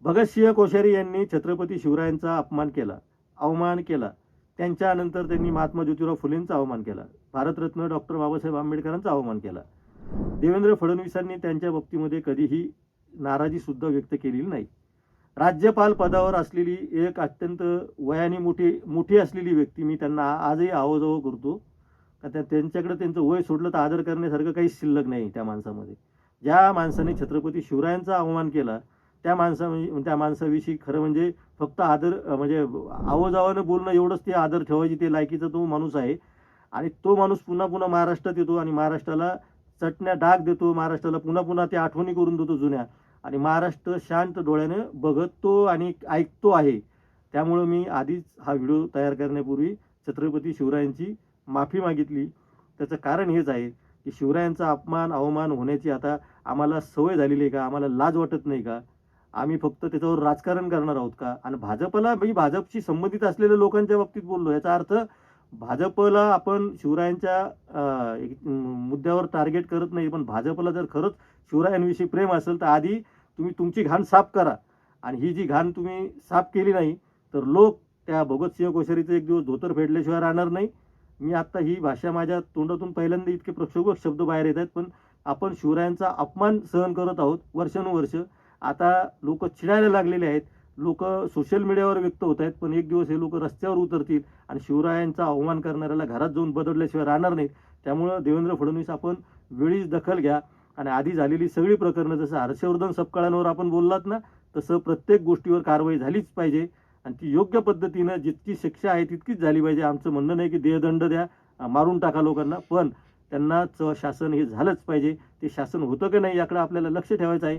भगतसिंह कोश्यारी यांनी छत्रपती शिवरायांचा अपमान केला, अवमान केला. त्यांच्यानंतर त्यांनी महात्मा ज्योतिराव फुलेंचा अवमान केला, भारतरत्न डॉक्टर बाबासाहेब आंबेडकरांचा अवमान केला. देवेंद्र फडणवीसांनी त्यांच्या बाबतीमध्ये कधीही नाराजी सुद्धा व्यक्त केलेली नाही. राज्यपाल पदावर असलेली एक अत्यंत वयाने मोठी असलेली व्यक्ती, मी त्यांना आजही आवजावं करतो का त्यांच्याकडे त्यांचं वय सोडलं तर आदर करण्यासारखं काहीच शिल्लक नाही त्या माणसामध्ये. ज्या माणसाने छत्रपती शिवरायांचा अवमान केला त्या माणसाविषयी खरं म्हणजे फक्त आदर म्हणजे आवाजावानं बोलणं एवढंच ते आदर ठेवायची ते लायकीचा तो माणूस आहे. आणि तो माणूस पुन्हा पुन्हा महाराष्ट्रात येतो आणि महाराष्ट्राला चटण्या डाग देतो, महाराष्ट्राला पुन्हा पुन्हा ते आठवणी करून देतो जुन्या. आणि महाराष्ट्र शांत डोळ्यानं बघतो आणि ऐकतो आहे. त्यामुळं मी आधीच हा व्हिडिओ तयार करण्यापूर्वी छत्रपती शिवरायांची माफी मागितली. त्याचं कारण हेच आहे की शिवरायांचा अपमान अवमान होण्याची आता आम्हाला सवय झालेली आहे का, आम्हाला लाज वाटत नाही का, आम्ही फक्त त्याच्यावर राजकारण करणार आहोत का. आणि भाजपला मी भाजपशी संबंधित असलेल्या लोकांच्या बाबतीत बोललो, याचा अर्थ भाजपला आपण शिवरायांच्या मुद्द्यावर टार्गेट करत नाही. पण भाजपला जर खरंच शिवरायांविषयी प्रेम असेल तर आधी तुम्ही तुमची घाण साफ करा. आणि ही जी घाण तुम्ही साफ केली नाही तर लोक त्या भगतसिंह कोश्यारीचं एक दिवस धोतर फेडल्याशिवाय राहणार नाही. मी आत्ता ही भाषा माझ्या तोंडातून पहिल्यांदा इतके प्रक्षोभक शब्द बाहेर येत आहेत. पण आपण शिवरायांचा अपमान सहन करत आहोत वर्षानुवर्ष. आता लोक चिडायला लागलेले आहेत, लोक सोशल मीडियावर व्यक्त होत आहेत. पण एक दिवस हे लोक रस्त्यावर उतरतील आणि शिवरायांचा अवमान करणाऱ्याला घरात जाऊन बदलल्याशिवाय राहणार नाहीत. त्यामुळं देवेंद्र फडणवीस आपण वेळीच दखल घ्या आणि आधी झालेली सगळी प्रकरणं, जसं हर्षवर्धन सपकाळांवर आपण बोललात ना, तसं प्रत्येक गोष्टीवर कारवाई झालीच पाहिजे आणि ती योग्य पद्धतीनं जितकी शिक्षा आहे तितकीच झाली पाहिजे. आमचं म्हणणं नाही की देहदंड द्या, मारून टाका लोकांना, पण त्यांना शासन हे झालंच पाहिजे. ते शासन होतं की नाही याकडे आपल्याला लक्ष ठेवायचं आहे.